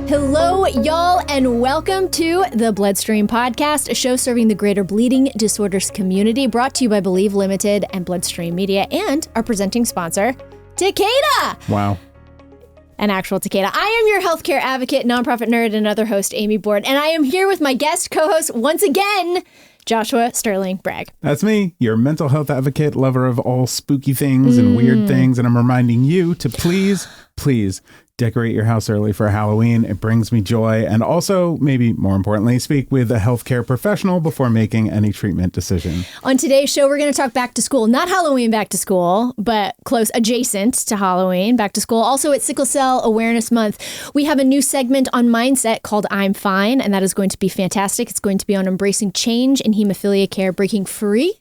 Hello, y'all, and welcome to the Bloodstream Podcast, a show serving the greater bleeding disorders community, brought to you by Believe Limited and Bloodstream Media, and our presenting sponsor, Takeda. Wow. An actual Takeda. I am your healthcare advocate, nonprofit nerd, and other host, Amy Board, and I am here with my guest co-host once again, Joshua Sterling Bragg. That's me, your mental health advocate, lover of all spooky things and weird things, and I'm reminding you to please decorate your house early for Halloween. It brings me joy. And also, maybe more importantly, speak with a healthcare professional before making any treatment decision. On today's show, we're going to talk back to school. Not Halloween back to school, but close adjacent to Halloween back to school. Also, it's Sickle Cell Awareness Month. We have a new segment on mindset called I'm Fine, and that is going to be fantastic. It's going to be on embracing change in hemophilia care, breaking free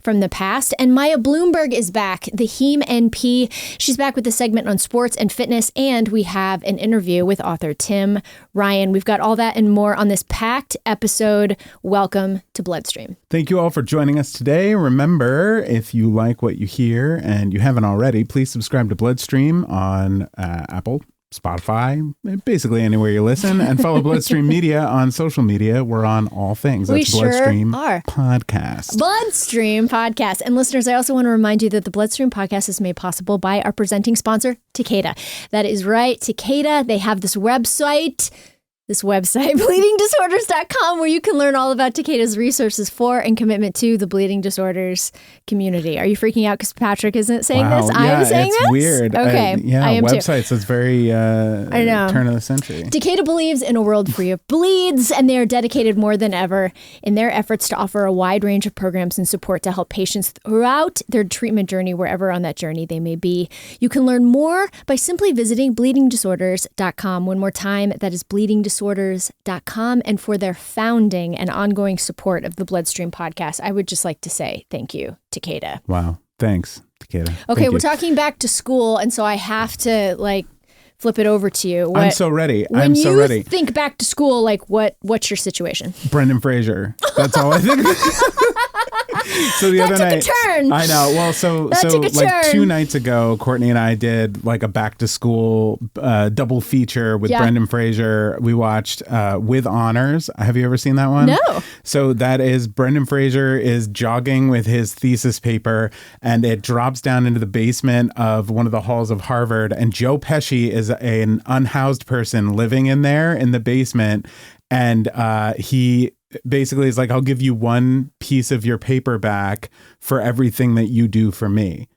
from the past. And Maya Bloomberg is back, the Heme NP. She's back with a segment on sports and fitness, and we have an interview with author Tim Ryan. We've got all that and more on this packed episode. Welcome to Bloodstream. Thank you all for joining us today. Remember, if you like what you hear and you haven't already, please subscribe to Bloodstream on Apple, Spotify, basically anywhere you listen, and follow Bloodstream Media on social media. We're on all things. That's Bloodstream Podcast. Bloodstream Podcast. And listeners, I also want to remind you that the Bloodstream Podcast is made possible by our presenting sponsor, Takeda. That is right, Takeda. They have this website, bleedingdisorders.com, where you can learn all about Takeda's resources for and commitment to the bleeding disorders community. Are you freaking out because Patrick isn't saying this? Yeah, I'm saying it's this? Weird. Okay, I am websites too. Is very I know. Turn of the century. Takeda believes in a world free of bleeds, and they are dedicated more than ever in their efforts to offer a wide range of programs and support to help patients throughout their treatment journey, wherever on that journey they may be. You can learn more by simply visiting bleedingdisorders.com. One more time, that is bleedingdisorders.com. And for their founding and ongoing support of the Bloodstream Podcast, I would just like to say thank you, Takeda. Wow. Thanks, Takeda. Okay, we're talking back to school, and so I have to flip it over to you. I'm so ready. When you think back to school, what's your situation? Brendan Fraser. That's all I think. So the other night, took a turn. I know. Well, so like 2 nights ago, Courtney and I did like a back to school double feature with Brendan Fraser. We watched With Honors. Have you ever seen that one? No. So that is Brendan Fraser is jogging with his thesis paper, and it drops down into the basement of one of the halls of Harvard, and Joe Pesci is an unhoused person living in there in the basement, and he basically is like, I'll give you one piece of your paper back for everything that you do for me.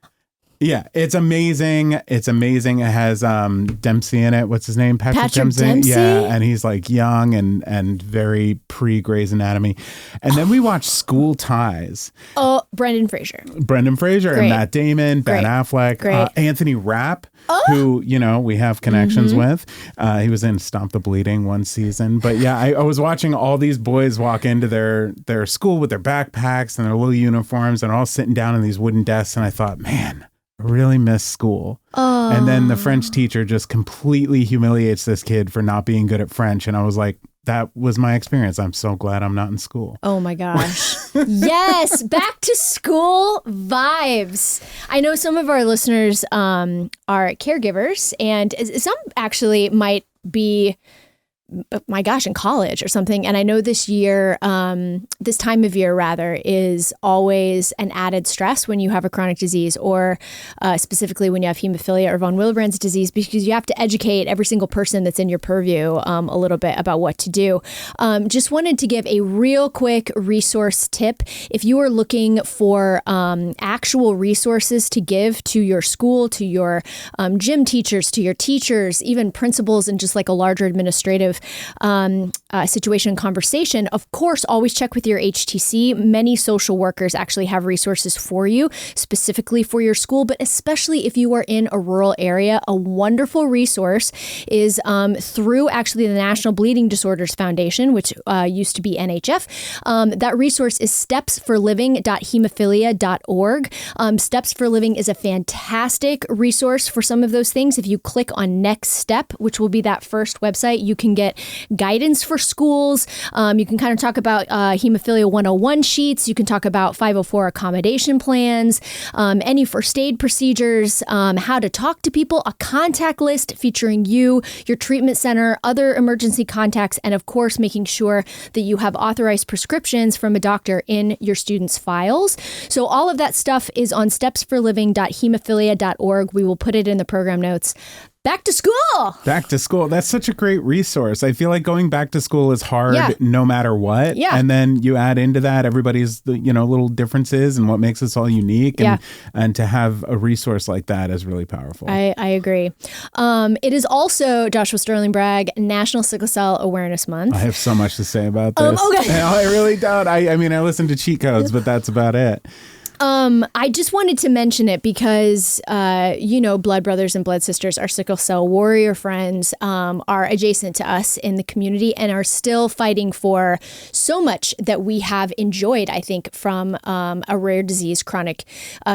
Yeah, it's amazing. It's amazing. It has Dempsey in it. What's his name? Patrick Dempsey? Yeah, and he's like young and very pre-Grey's Anatomy. And then we watched School Ties. Oh, Brendan Fraser. Great. And Matt Damon, Ben Affleck, Anthony Rapp, who, we have connections with. He was in Stop the Bleeding one season. But yeah, I was watching all these boys walk into their school with their backpacks and their little uniforms, and all sitting down on these wooden desks. And I thought, man, I really miss school. Oh. And then the French teacher just completely humiliates this kid for not being good at French. And I was like, that was my experience. I'm so glad I'm not in school. Oh my gosh. Yes. Back to school vibes. I know some of our listeners are caregivers, and some actually might be, my gosh, in college or something. And I know this year, this time of year rather, is always an added stress when you have a chronic disease, or specifically when you have hemophilia or von Willebrand's disease, because you have to educate every single person that's in your purview a little bit about what to do. Just wanted to give a real quick resource tip. If you are looking for actual resources to give to your school, to your gym teachers, to your teachers, even principals, and just like a larger administrative situation and conversation, of course, always check with your HTC. Many social workers actually have resources for you, specifically for your school, but especially if you are in a rural area. A wonderful resource is through actually the National Bleeding Disorders Foundation, which used to be NHF. That resource is stepsforliving.hemophilia.org. Steps for Living is a fantastic resource for some of those things. If you click on Next Step, which will be that first website, you can get get guidance for schools. You can kind of talk about Hemophilia 101 sheets. You can talk about 504 accommodation plans, any first aid procedures, how to talk to people, a contact list featuring you, your treatment center, other emergency contacts, and of course, making sure that you have authorized prescriptions from a doctor in your students' files. So all of that stuff is on stepsforliving.hemophilia.org. We will put it in the program notes. Back to school. Back to school. That's such a great resource. I feel like going back to school is hard no matter what. Yeah. And then you add into that everybody's, little differences and what makes us all unique. And to have a resource like that is really powerful. I agree. It is also Joshua Sterling Bragg National Sickle Cell Awareness Month. I have so much to say about this. Okay. No, I really don't. I mean, I listen to cheat codes, but that's about it. I just wanted to mention it because, blood brothers and blood sisters, our sickle cell warrior friends, are adjacent to us in the community and are still fighting for so much that we have enjoyed, I think, from a rare disease chronic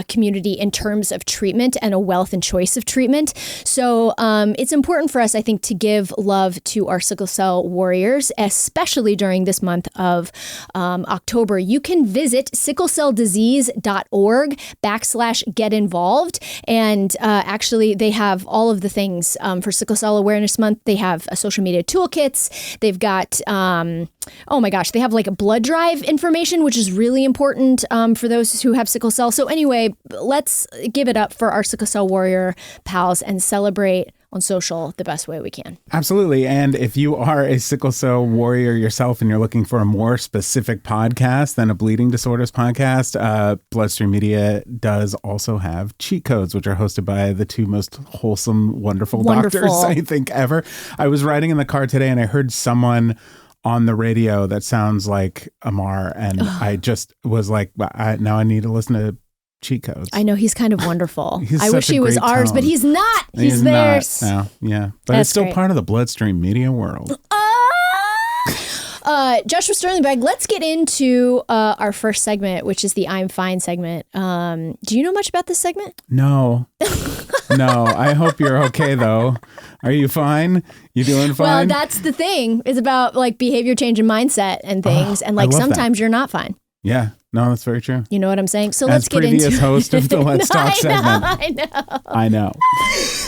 community in terms of treatment and a wealth and choice of treatment. So it's important for us, I think, to give love to our sickle cell warriors, especially during this month of October. You can visit sicklecelldisease.org/get involved. And actually, they have all of the things for Sickle Cell Awareness Month. They have social media toolkits. They've got, they have like a blood drive information, which is really important for those who have sickle cell. So anyway, let's give it up for our sickle cell warrior pals and celebrate on social the best way we can. Absolutely. And if you are a sickle cell warrior yourself and you're looking for a more specific podcast than a bleeding disorders podcast, Bloodstream Media does also have cheat codes, which are hosted by the two most wholesome, wonderful doctors I think ever. I was riding in the car today and I heard someone on the radio that sounds like Amar, and I just was like, now I need to listen to cheat codes. I know, he's kind of wonderful. I wish he was ours, but he's not. He's theirs. No, yeah. But That's it's still great. part of the Bloodstream Media world. Joshua Sterling Bragg, let's get into our first segment, which is the I'm Fine segment. Do you know much about this segment? No. No, I hope you're okay, though. Are you fine? You doing fine? Well, that's the thing. It's about like behavior change and mindset and things. And like sometimes you're not fine. Yeah. No, that's very true. You know what I'm saying? So As let's get into it. previous host of the Let's Talk segment. I know.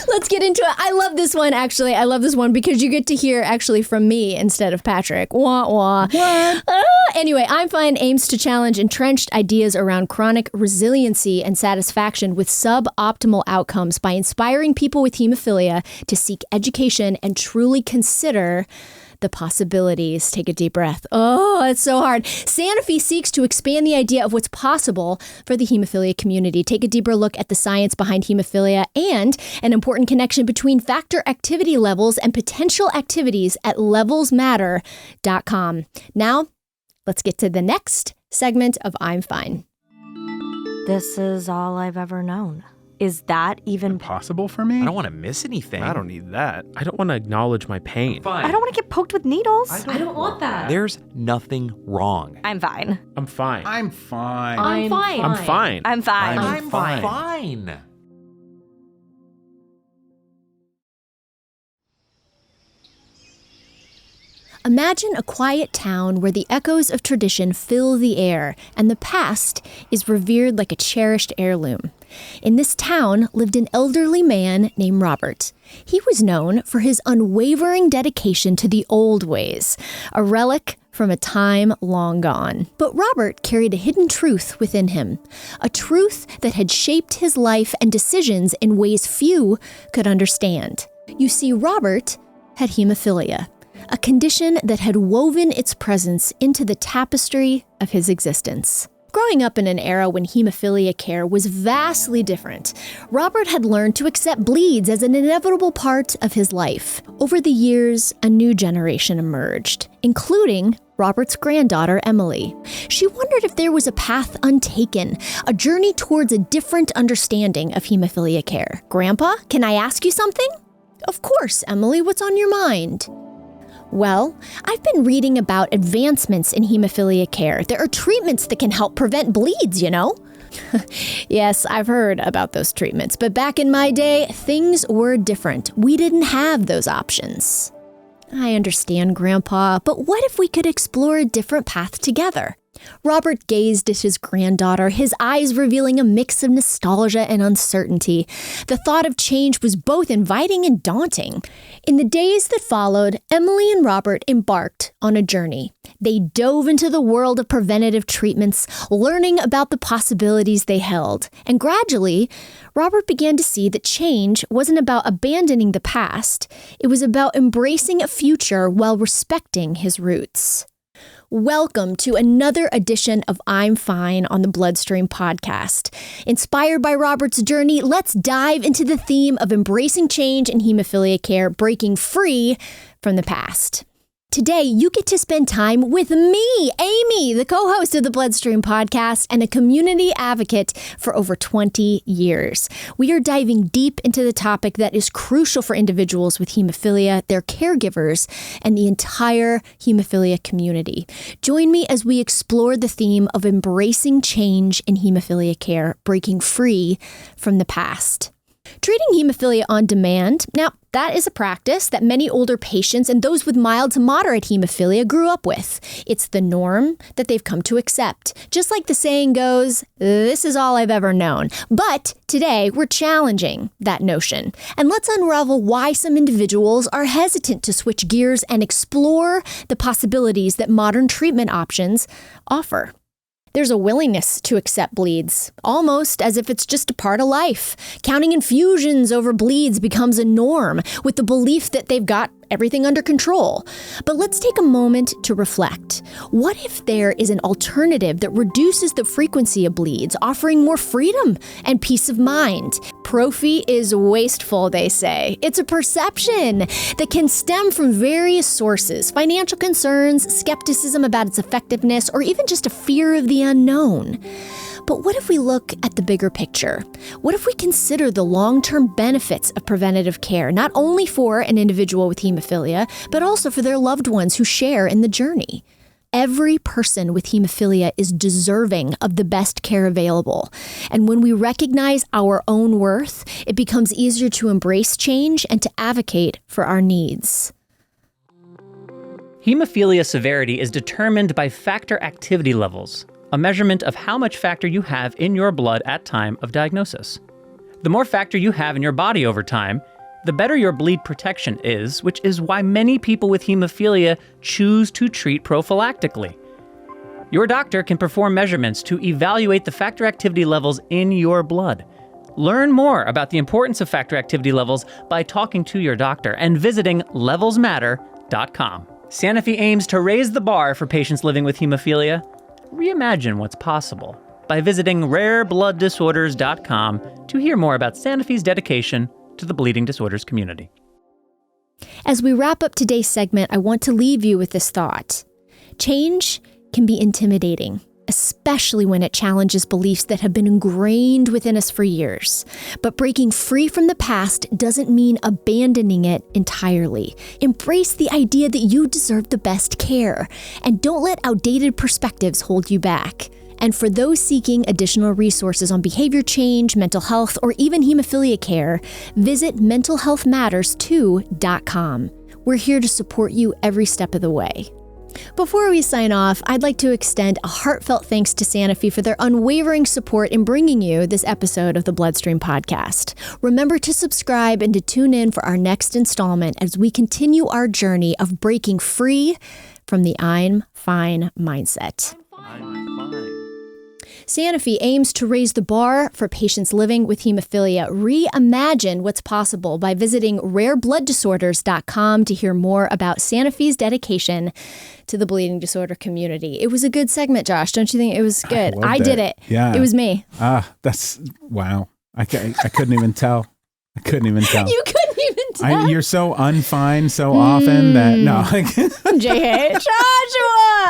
Let's get into it. I love this one, actually. I love this one because you get to hear actually from me instead of Patrick. Wah, wah. What? Anyway, I'm Fine aims to challenge entrenched ideas around chronic resiliency and satisfaction with suboptimal outcomes by inspiring people with hemophilia to seek education and truly consider the possibilities. Take a deep breath. Oh, it's so hard. Sanofi seeks to expand the idea of what's possible for the hemophilia community. Take a deeper look at the science behind hemophilia and an important connection between factor activity levels and potential activities at levelsmatter.com. Now, let's get to the next segment of I'm Fine. This is all I've ever known. Is that even Possible for me? I don't want to miss anything. I don't need that. I don't want to acknowledge my pain. Fine. I don't want to get poked with needles. I don't want that. There's nothing wrong. I'm fine. I'm fine. I'm fine. I'm fine. I'm fine. I'm fine. I'm fine. Imagine a quiet town where the echoes of tradition fill the air and the past is revered like a cherished heirloom. In this town lived an elderly man named Robert. He was known for his unwavering dedication to the old ways, a relic from a time long gone. But Robert carried a hidden truth within him, a truth that had shaped his life and decisions in ways few could understand. You see, Robert had hemophilia, a condition that had woven its presence into the tapestry of his existence. Growing up in an era when hemophilia care was vastly different, Robert had learned to accept bleeds as an inevitable part of his life. Over the years, a new generation emerged, including Robert's granddaughter, Emily. She wondered if there was a path untaken, a journey towards a different understanding of hemophilia care. Grandpa, can I ask you something? Of course, Emily, what's on your mind? Well, I've been reading about advancements in hemophilia care. There are treatments that can help prevent bleeds, you know? Yes, I've heard about those treatments, but back in my day, things were different. We didn't have those options. I understand, Grandpa, but what if we could explore a different path together? Robert gazed at his granddaughter, his eyes revealing a mix of nostalgia and uncertainty. The thought of change was both inviting and daunting. In the days that followed, Emily and Robert embarked on a journey. They dove into the world of preventative treatments, learning about the possibilities they held. And gradually, Robert began to see that change wasn't about abandoning the past. It was about embracing a future while respecting his roots. Welcome to another edition of I'm Fine on the Bloodstream podcast. Inspired by Robert's journey, let's dive into the theme of embracing change in hemophilia care, breaking free from the past. Today, you get to spend time with me, Amy, the co-host of the Bloodstream podcast and a community advocate for over 20 years. We are diving deep into the topic that is crucial for individuals with hemophilia, their caregivers, and the entire hemophilia community. Join me as we explore the theme of embracing change in hemophilia care, breaking free from the past. Treating hemophilia on demand. Now, that is a practice that many older patients and those with mild to moderate hemophilia grew up with. It's the norm that they've come to accept. Just like the saying goes, this is all I've ever known. But today, we're challenging that notion. And let's unravel why some individuals are hesitant to switch gears and explore the possibilities that modern treatment options offer. There's a willingness to accept bleeds, almost as if it's just a part of life. Counting infusions over bleeds becomes a norm, with the belief that they've got everything under control. But let's take a moment to reflect. What if there is an alternative that reduces the frequency of bleeds, offering more freedom and peace of mind? Prophy is wasteful, they say. It's a perception that can stem from various sources: financial concerns, skepticism about its effectiveness, or even just a fear of the unknown. But what if we look at the bigger picture? What if we consider the long-term benefits of preventative care, not only for an individual with hemophilia, but also for their loved ones who share in the journey? Every person with hemophilia is deserving of the best care available. And when we recognize our own worth, it becomes easier to embrace change and to advocate for our needs. Hemophilia severity is determined by factor activity levels, a measurement of how much factor you have in your blood at time of diagnosis. The more factor you have in your body over time, the better your bleed protection is, which is why many people with hemophilia choose to treat prophylactically. Your doctor can perform measurements to evaluate the factor activity levels in your blood. Learn more about the importance of factor activity levels by talking to your doctor and visiting levelsmatter.com. Sanofi aims to raise the bar for patients living with hemophilia. Reimagine what's possible by visiting rareblood.disorders.com to hear more about Sanofi's dedication to the bleeding disorders community. As we wrap up today's segment, I want to leave you with this thought. Change can be intimidating, especially when it challenges beliefs that have been ingrained within us for years. But breaking free from the past doesn't mean abandoning it entirely. Embrace the idea that you deserve the best care, and don't let outdated perspectives hold you back. And for those seeking additional resources on behavior change, mental health, or even hemophilia care, visit mentalhealthmatters2.com. We're here to support you every step of the way. Before we sign off, I'd like to extend a heartfelt thanks to Sanofi for their unwavering support in bringing you this episode of the Bloodstream podcast. Remember to subscribe and to tune in for our next installment as we continue our journey of breaking free from the I'm Fine mindset. Sanofi aims to raise the bar for patients living with hemophilia. Reimagine what's possible by visiting rareblood.disorders.com to hear more about Sanofi's dedication to the bleeding disorder community. It was a good segment, Josh. Don't you think it was good? I did it. Yeah. It was me. That's wow. I couldn't even tell. I couldn't even tell. You couldn't even tell. You're so unfine so often that no. J.H. Joshua!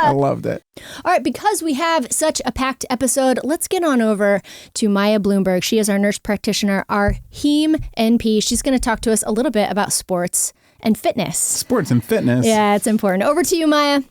I loved it. All right, because we have such a packed episode, let's get on over to Maya Bloomberg. She is our nurse practitioner, our Heme NP. She's going to talk to us a little bit about sports and fitness. Sports and fitness. Yeah, it's important. Over to you, Maya.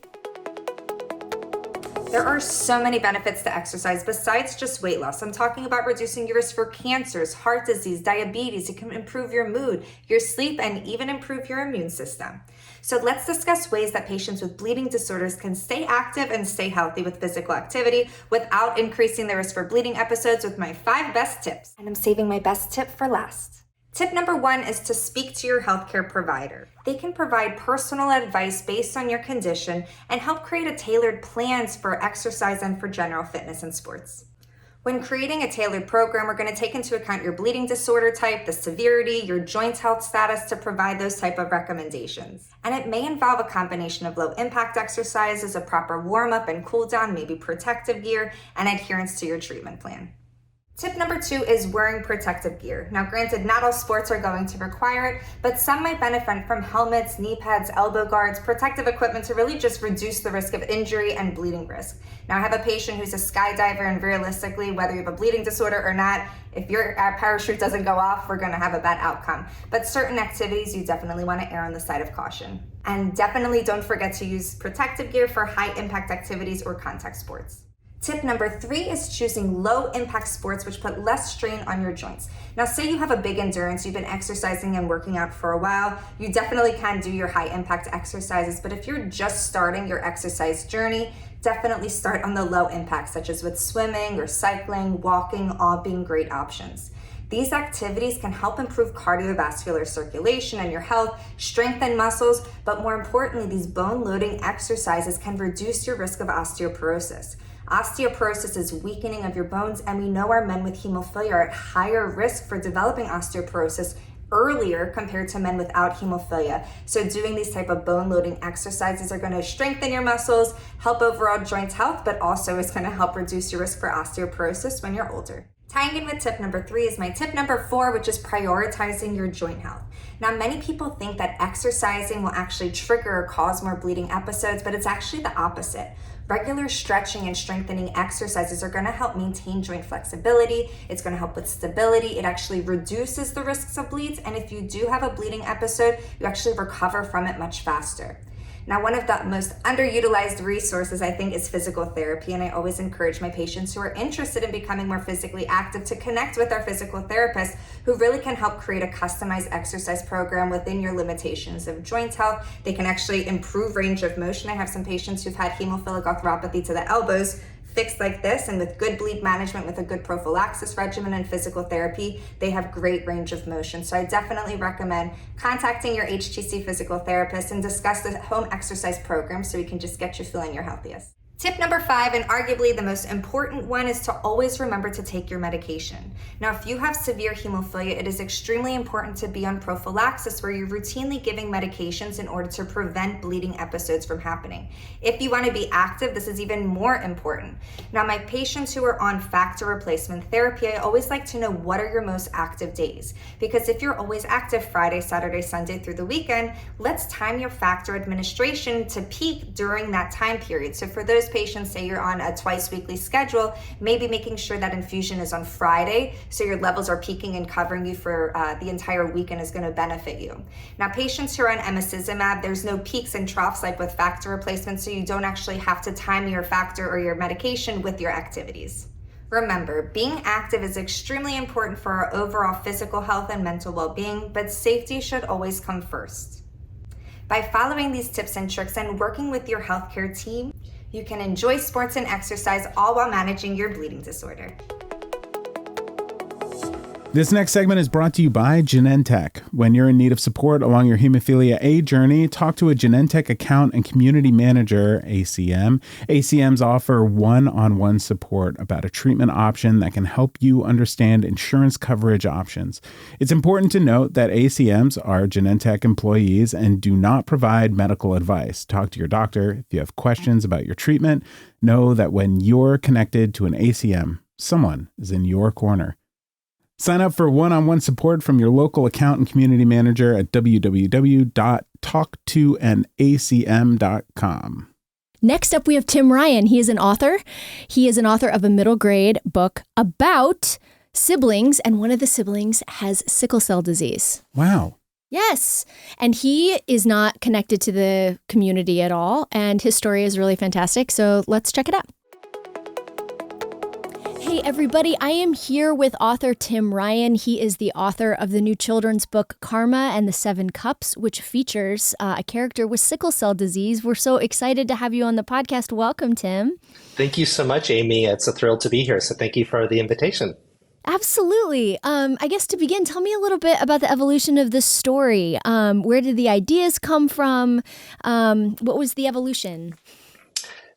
There are so many benefits to exercise besides just weight loss. I'm talking about reducing your risk for cancers, heart disease, diabetes. It can improve your mood, your sleep, and even improve your immune system. So let's discuss ways that patients with bleeding disorders can stay active and stay healthy with physical activity without increasing the risk for bleeding episodes with my 5 best tips. And I'm saving my best tip for last. Tip number 1 is to speak to your healthcare provider. They can provide personal advice based on your condition and help create a tailored plans for exercise and for general fitness and sports. When creating a tailored program, we're going to take into account your bleeding disorder type, the severity, your joint health status to provide those type of recommendations. And it may involve a combination of low impact exercises, a proper warm up and cool down, maybe protective gear, and adherence to your treatment plan. Tip number 2 is wearing protective gear. Now, granted, not all sports are going to require it, but some might benefit from helmets, knee pads, elbow guards, protective equipment to really just reduce the risk of injury and bleeding risk. Now, I have a patient who's a skydiver, and realistically, whether you have a bleeding disorder or not, if your parachute doesn't go off, we're going to have a bad outcome. But certain activities, you definitely want to err on the side of caution. And definitely don't forget to use protective gear for high impact activities or contact sports. Tip number 3 is choosing low impact sports which put less strain on your joints. Now, say you have a big endurance, you've been exercising and working out for a while, you definitely can do your high impact exercises, but if you're just starting your exercise journey, definitely start on the low impact, such as with swimming or cycling, walking, all being great options. These activities can help improve cardiovascular circulation and your health, strengthen muscles, but more importantly, these bone-loading exercises can reduce your risk of osteoporosis. Osteoporosis is weakening of your bones, and we know our men with hemophilia are at higher risk for developing osteoporosis earlier compared to men without hemophilia. So doing these type of bone-loading exercises are going to strengthen your muscles, help overall joint health, but also is going to help reduce your risk for osteoporosis when you're older. Tying in with tip number 3 is my tip number 4, which is prioritizing your joint health. Now, many people think that exercising will actually trigger or cause more bleeding episodes, but it's actually the opposite. Regular stretching and strengthening exercises are going to help maintain joint flexibility. It's going to help with stability. It actually reduces the risks of bleeds. And if you do have a bleeding episode, you actually recover from it much faster. Now, one of the most underutilized resources, I think, is physical therapy, and I always encourage my patients who are interested in becoming more physically active to connect with our physical therapist who really can help create a customized exercise program within your limitations of joint health. They can actually improve range of motion. I have some patients who've had hemophilic arthropathy to the elbows fixed like this, and with good bleed management, with a good prophylaxis regimen and physical therapy, they have great range of motion. So I definitely recommend contacting your HTC physical therapist and discuss the home exercise program so we can just get you feeling your healthiest. Tip number 5, and arguably the most important one, is to always remember to take your medication. Now, if you have severe hemophilia, it is extremely important to be on prophylaxis, where you're routinely giving medications in order to prevent bleeding episodes from happening. If you want to be active, this is even more important. Now, my patients who are on factor replacement therapy, I always like to know what are your most active days. Because if you're always active Friday, Saturday, Sunday through the weekend, let's time your factor administration to peak during that time period. So for those patients, say you're on a twice weekly schedule, maybe making sure that infusion is on Friday so your levels are peaking and covering you for the entire weekend is going to benefit you. Now, patients who are on emicizumab, there's no peaks and troughs like with factor replacement, so you don't actually have to time your factor or your medication with your activities. Remember, being active is extremely important for our overall physical health and mental well-being, but safety should always come first. By following these tips and tricks and working with your healthcare team, you can enjoy sports and exercise all while managing your bleeding disorder. This next segment is brought to you by Genentech. When you're in need of support along your hemophilia A journey, talk to a Genentech account and community manager, ACM. ACMs offer one-on-one support about a treatment option that can help you understand insurance coverage options. It's important to note that ACMs are Genentech employees and do not provide medical advice. Talk to your doctor if you have questions about your treatment. Know that when you're connected to an ACM, someone is in your corner. Sign up for one-on-one support from your local account and community manager at www.talktoanacm.com. Next up, we have Tim Ryan. He is an author. He is an author of a middle grade book about siblings, and one of the siblings has sickle cell disease. Wow. Yes. And he is not connected to the community at all, and his story is really fantastic. So let's check it out. everybody. I am here with author Tim Ryan. He is the author of the new children's book, Karma and the Seven Cups, which features a character with sickle cell disease. We're so excited to have you on the podcast. Welcome, Tim. Thank you so much, Amy. It's a thrill to be here. So thank you for the invitation. Absolutely. I guess to begin, tell me a little bit about the evolution of this story. Where did the ideas come from? What was the evolution?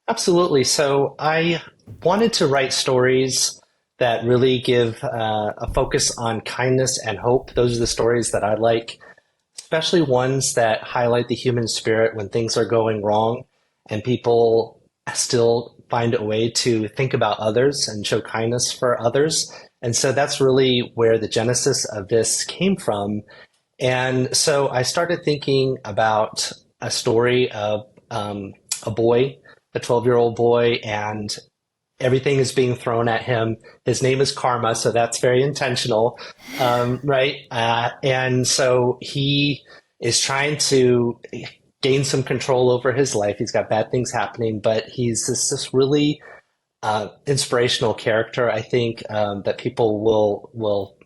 Absolutely. So I wanted to write stories that really give a focus on kindness and hope. Those are the stories that I like, especially ones that highlight the human spirit when things are going wrong and people still find a way to think about others and show kindness for others. And so that's really where the genesis of this came from. And so I started thinking about a story of a boy, a 12-year-old boy, and everything is being thrown at him. His name is Karma, so that's very intentional, right? And so he is trying to gain some control over his life. He's got bad things happening, but he's this really inspirational character, I think, that people will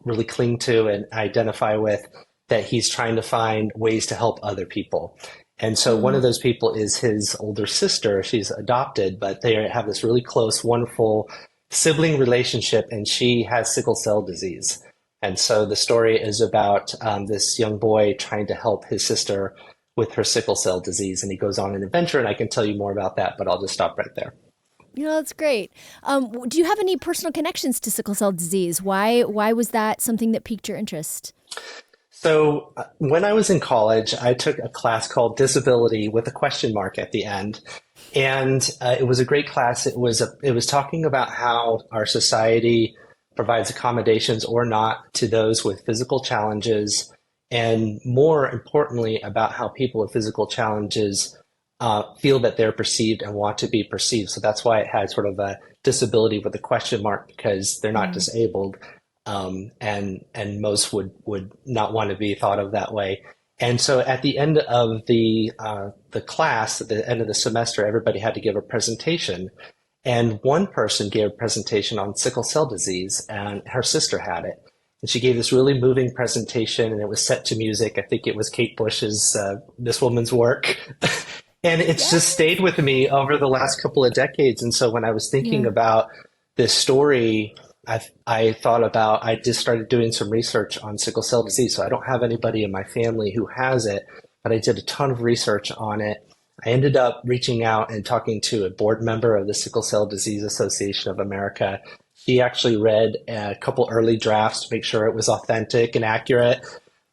really cling to and identify with, that he's trying to find ways to help other people. And so one of those people is his older sister. She's adopted, but they have this really close, wonderful sibling relationship, and she has sickle cell disease. And so the story is about this young boy trying to help his sister with her sickle cell disease. And he goes on an adventure, and I can tell you more about that, but I'll just stop right there. You know, that's great. Do you have any personal connections to sickle cell disease? Why was that something that piqued your interest? So when I was in college, I took a class called Disability with a question mark at the end. And it was a great class. It was talking about how our society provides accommodations or not to those with physical challenges, and more importantly, about how people with physical challenges feel that they're perceived and want to be perceived. So that's why it had sort of a disability with a question mark, because they're not disabled. And most would not want to be thought of that way. And so at the end of the class, at the end of the semester, everybody had to give a presentation. And one person gave a presentation on sickle cell disease, and her sister had it. And she gave this really moving presentation, and it was set to music. I think it was Kate Bush's This Woman's Work. And it's just stayed with me over the last couple of decades. And so when I was thinking about this story, I just started doing some research on sickle cell disease. So I don't have anybody in my family who has it, but I did a ton of research on it. I ended up reaching out and talking to a board member of the Sickle Cell Disease Association of America. She actually read a couple early drafts to make sure it was authentic and accurate,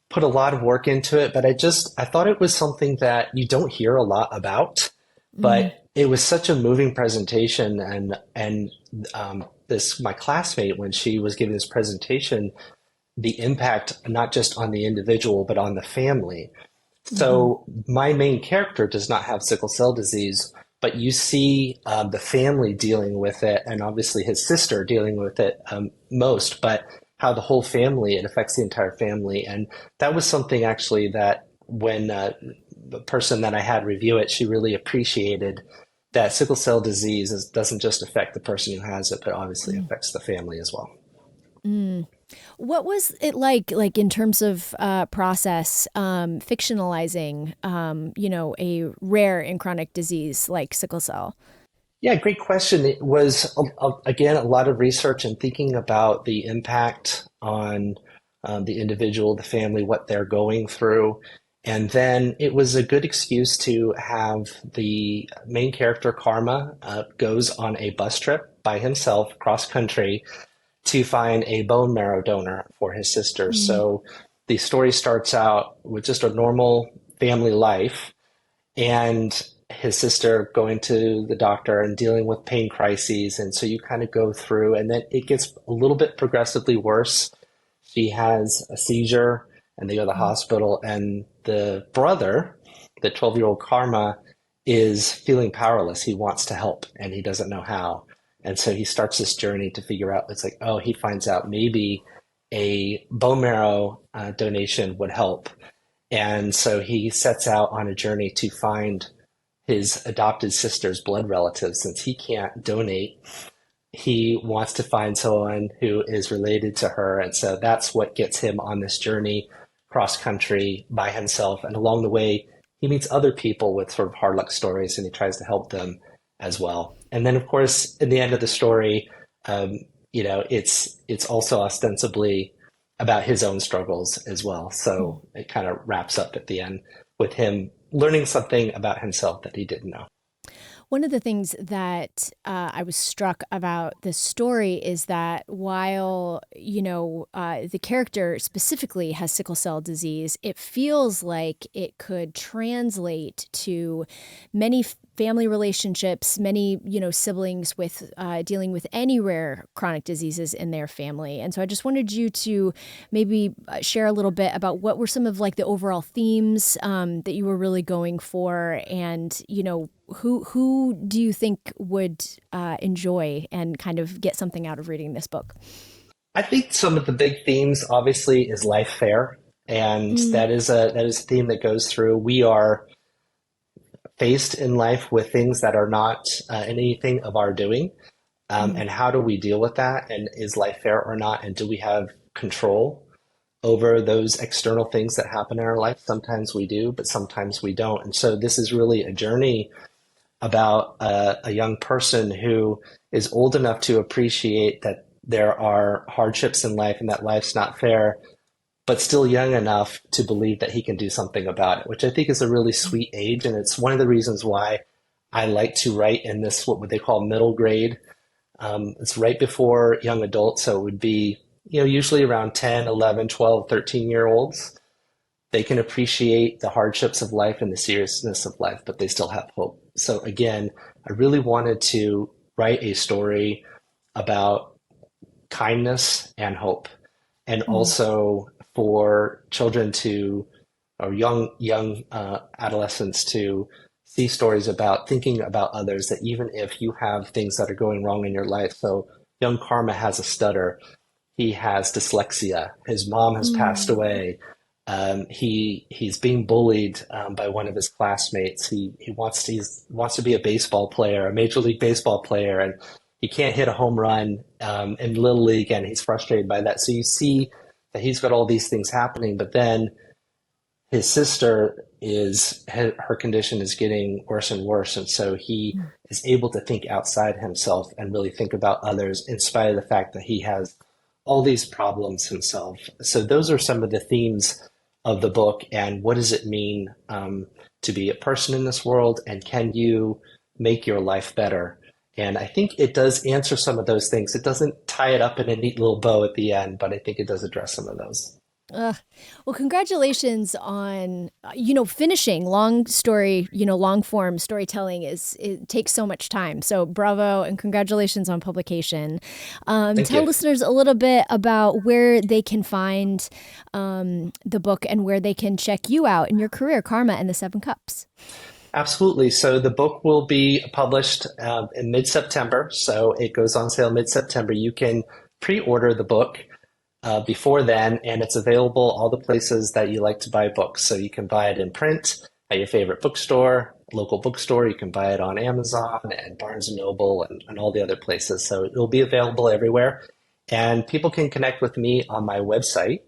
put a lot of work into it, but I thought it was something that you don't hear a lot about, but it was such a moving presentation. And my classmate, when she was giving this presentation, the impact not just on the individual, but on the family. So my main character does not have sickle cell disease, but you see the family dealing with it, and obviously his sister dealing with it most, but how the whole family, it affects the entire family. And that was something actually that when the person that I had review it, she really appreciated that sickle cell disease doesn't just affect the person who has it, but obviously affects the family as well. What was it like in terms of process, fictionalizing, a rare and chronic disease like sickle cell? Yeah, great question. It was, again, a lot of research and thinking about the impact on the individual, the family, what they're going through. And then it was a good excuse to have the main character, Karma, goes on a bus trip by himself cross country to find a bone marrow donor for his sister. So the story starts out with just a normal family life and his sister going to the doctor and dealing with pain crises. And so you kind of go through, and then it gets a little bit progressively worse. She has a seizure and they go to the hospital, and the brother, the 12-year-old Karma, is feeling powerless. He wants to help and he doesn't know how. And so he starts this journey to figure out, he finds out maybe a bone marrow donation would help. And so he sets out on a journey to find his adopted sister's blood relatives, since he can't donate. he wants to find someone who is related to her. And so that's what gets him on this journey cross country by himself. And along the way, he meets other people with sort of hard luck stories, and he tries to help them as well. And then, of course, in the end of the story, it's also ostensibly about his own struggles as well. So it kind of wraps up at the end with him learning something about himself that he didn't know. One of the things that I was struck about this story is that while, the character specifically has sickle cell disease, it feels like it could translate to many family relationships, many, siblings with dealing with any rare chronic diseases in their family. And so I just wanted you to maybe share a little bit about what were some of like the overall themes that you were really going for, and, who do you think would enjoy and kind of get something out of reading this book? I think some of the big themes, obviously, is life fair, and that is a theme that goes through. We are faced in life with things that are not anything of our doing, and how do we deal with that? And is life fair or not? And do we have control over those external things that happen in our life? Sometimes we do, but sometimes we don't. And so this is really a journey about a young person who is old enough to appreciate that there are hardships in life and that life's not fair, but still young enough to believe that he can do something about it, which I think is a really sweet age. And it's one of the reasons why I like to write in this, what they call middle grade. It's right before young adults. So it would be, usually around 10, 11, 12, 13-year-olds. They can appreciate the hardships of life and the seriousness of life, but they still have hope. So again, I really wanted to write a story about kindness and hope, and also for children or young adolescents to see stories about thinking about others, that even if you have things that are going wrong in your life. So young Karma has a stutter. He has dyslexia. His mom has passed away. He's being bullied by one of his classmates. He wants to be a baseball player, a Major League Baseball player, and he can't hit a home run in Little League, and he's frustrated by that. So you see that he's got all these things happening, but then his sister her condition is getting worse and worse, and so he is able to think outside himself and really think about others in spite of the fact that he has all these problems himself. So those are some of the themes of the book, and what does it mean to be a person in this world, and can you make your life better? And I think it does answer some of those things. It doesn't tie it up in a neat little bow at the end, but I think it does address some of those. Well, congratulations on, finishing long story, long form storytelling it takes so much time. So bravo and congratulations on publication. Tell listeners a little bit about where they can find the book and where they can check you out in your career, Karma and the Seven Cups. Absolutely. So the book will be published in mid-September. So it goes on sale mid-September. You can pre-order the book before then, and it's available all the places that you like to buy books. So you can buy it in print at your favorite bookstore, local bookstore. You can buy it on Amazon and Barnes & Noble and all the other places. So it'll be available everywhere. And people can connect with me on my website,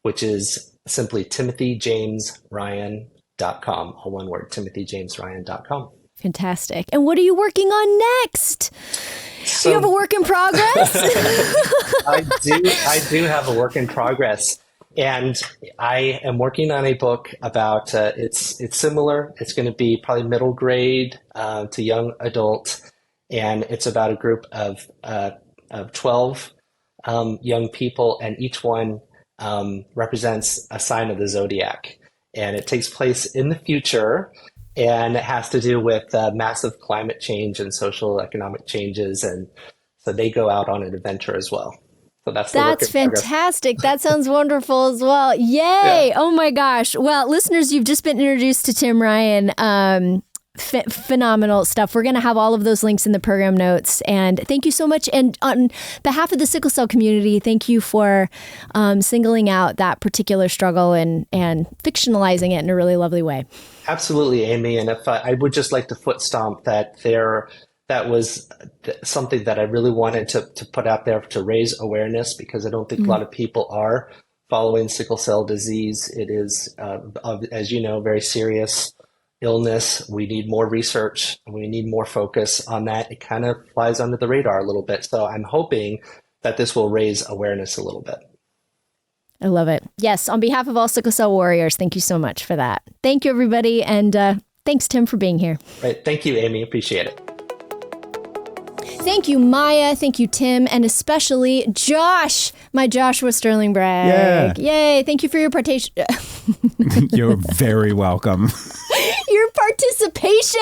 which is simply TimothyJamesRyan.com. All one word, TimothyJamesRyan.com. Fantastic. And what are you working on next? So, you have a work in progress? I do have a work in progress. And I am working on a book about, it's similar. It's going to be probably middle grade to young adult. And it's about a group of 12 young people, and each one represents a sign of the zodiac. And it takes place in the future. And it has to do with massive climate change and social economic changes. And so they go out on an adventure as well. So that's fantastic. That sounds wonderful as well. Yay. Yeah. Oh, my gosh. Well, listeners, you've just been introduced to Tim Ryan. Phenomenal stuff. We're going to have all of those links in the program notes. And thank you so much. And on behalf of the sickle cell community, thank you for singling out that particular struggle and fictionalizing it in a really lovely way. Absolutely, Amy. And if I would just like to foot stomp that there that was something that I really wanted to put out there to raise awareness, because I don't think a lot of people are following sickle cell disease. It is, as you know, very serious illness. We need more research. We need more focus on that. It kind of flies under the radar a little bit. So I'm hoping that this will raise awareness a little bit. I love it. Yes, on behalf of all sickle cell warriors, thank you so much for that. Thank you, everybody. And thanks, Tim, for being here. Right. Thank you, Amy. Appreciate it. Thank you, Maya. Thank you, Tim. And especially Josh, my Joshua Sterling Bragg. Yeah. Yay. Thank you for your participation. You're very welcome. Your participation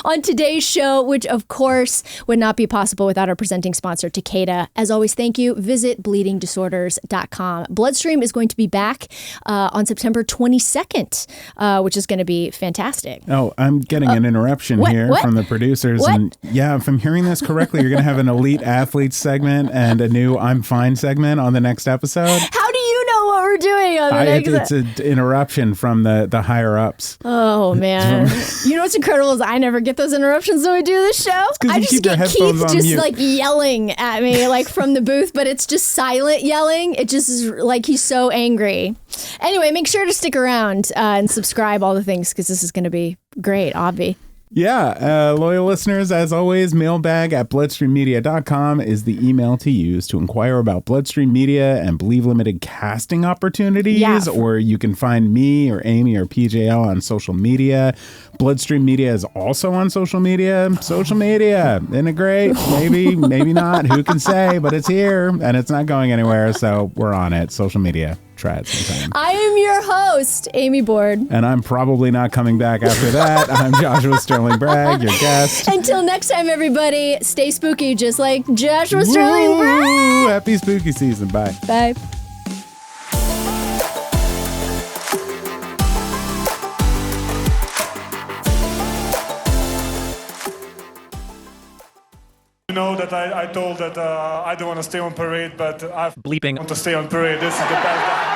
on today's show, which of course would not be possible without our presenting sponsor, Takeda. As always, thank you. Visit bleedingdisorders.com. Bloodstream is going to be back on September 22nd, which is going to be fantastic. Oh, I'm getting an interruption here from the producers. What? And yeah, if I'm hearing this correctly, you're going to have an elite athletes segment and a new I'm Fine segment on the next episode. How do you know what we're doing on the next It's an interruption from the higher ups. Oh, man. You know what's incredible is I never get those interruptions when we do this show. I just get Keith just like yelling at me like from the booth, but it's just silent yelling. It just is like he's so angry. Anyway, make sure to stick around and subscribe, all the things, because this is going to be great, Obvi. Yeah, loyal listeners, as always, mailbag@bloodstreammedia.com is the email to use to inquire about Bloodstream Media and Believe Limited casting opportunities. Yeah. Or you can find me or Amy or PJL on social media. Bloodstream Media is also on social media. Social media, isn't it great? Maybe, maybe not. Who can say? But it's here and it's not going anywhere. So we're on it. Social media. Try it sometime. I am your host, Amy Board. And I'm probably not coming back after that. I'm Joshua Sterling Bragg, your guest. Until next time, everybody, stay spooky, just like Joshua Sterling Bragg. Happy spooky season. Bye. Bye. You know that I told that I don't want to stay on parade, but I Bleeping. want to stay on parade. This is the best.